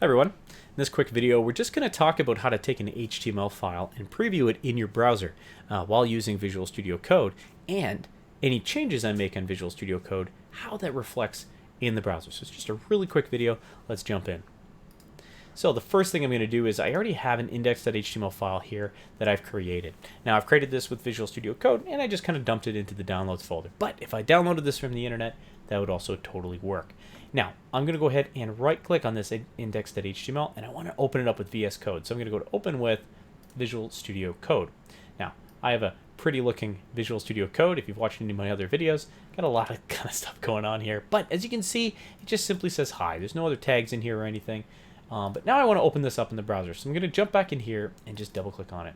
Hi everyone. In this quick video, we're just going to talk about how to take an HTML file and preview it in your browser while using Visual Studio Code, and any changes I make on Visual Studio Code, how that reflects in the browser. So it's just a really quick video. Let's jump in. So the first thing I'm going to do is I already have an index.html file here that I've created. Now I've created this with Visual Studio Code and I just kind of dumped it into the downloads folder. But if I downloaded this from the internet, that would also totally work. Now I'm going to go ahead and right click on this index.html and I want to open it up with VS Code. So I'm going to go to open with Visual Studio Code. Now I have a pretty looking Visual Studio Code. If you've watched any of my other videos, got a lot of kind of stuff going on here. But as you can see, it just simply says hi. There's no other tags in here or anything. But now I want to open this up in the browser. So I'm going to jump back in here and just double click on it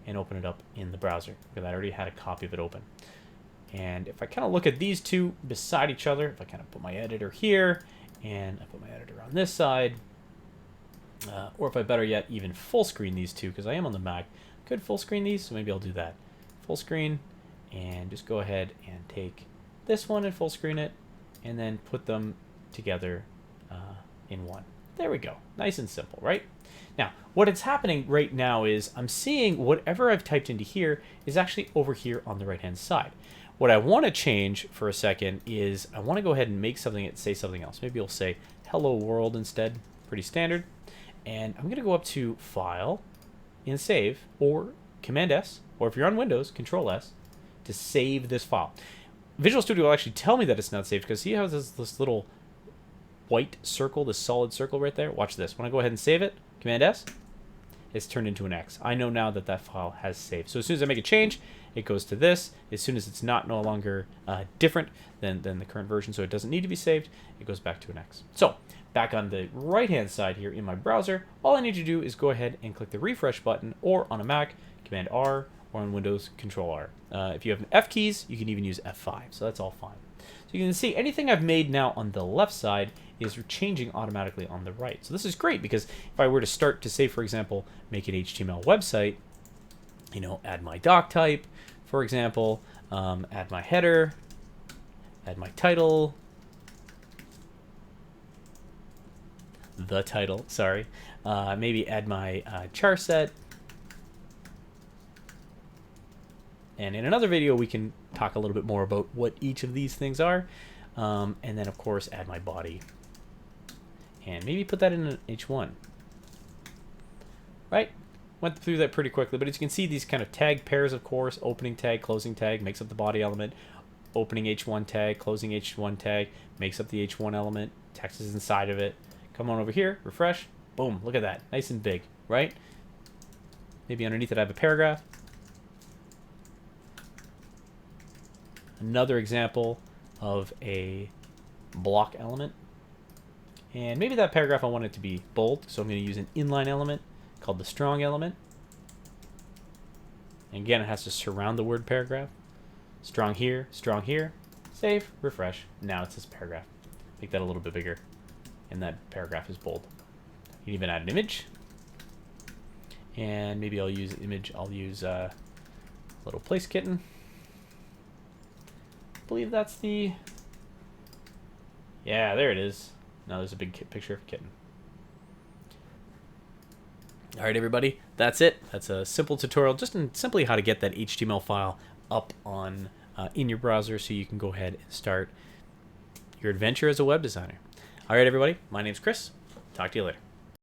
and open it up in the browser, because I already had a copy of it open. And if I kind of look at these two beside each other, if I kind of put my editor here and I put my editor on this side, or if I better yet even full screen these two, because I am on the Mac, could full screen these, so maybe I'll do that. Full screen, and just go ahead and take this one and full screen it, and then put them together in one. There we go. Nice and simple, right? Now, what is happening right now is I'm seeing whatever I've typed into here is actually over here on the right-hand side. What I want to change for a second is I want to go ahead and make something that say something else. Maybe we'll say hello world instead. Pretty standard. And I'm going to go up to File and Save, or Command S, or if you're on Windows, Control S, to save this file. Visual Studio will actually tell me that it's not saved because see how this little white circle, this solid circle right there? Watch this. When I go ahead and save it, Command S, it's turned into an X. I know now that that file has saved. So as soon as I make a change, it goes to this. As soon as it's no longer different than the current version, so it doesn't need to be saved, it goes back to an X. So back on the right-hand side here in my browser, all I need to do is go ahead and click the refresh button, or on a Mac, Command R, or on Windows, Control R. If you have an F keys, you can even use F5, so that's all fine. So you can see anything I've made now on the left side is changing automatically on the right. So this is great because if I were to start to say, for example, make an HTML website, you know, add my doc type, for example, add my header, add my title, the title, sorry, maybe add my char set. And in another video, we can talk a little bit more about what each of these things are. And then, of course, add my body. And maybe put that in an H1. Right? Went through that pretty quickly. But as you can see, these kind of tag pairs, of course, opening tag, closing tag, makes up the body element. Opening H1 tag, closing H1 tag, makes up the H1 element. Text is inside of it. Come on over here, refresh. Boom, look at that. Nice and big, right? Maybe underneath it I have a paragraph. Another example of a block element. And maybe that paragraph I want it to be bold, so I'm going to use an inline element called the strong element. And again, it has to surround the word paragraph. Strong here, save, refresh. Now it says paragraph. Make that a little bit bigger, and that paragraph is bold. You can even add an image. And maybe I'll use image, I'll use little place kitten. I believe that's the, yeah, there it is. Now there's a big picture of a kitten. All right, everybody, that's it. That's a simple tutorial, just in simply how to get that HTML file up on in your browser, so you can go ahead and start your adventure as a web designer. All right, everybody, my name's Chris. Talk to you later.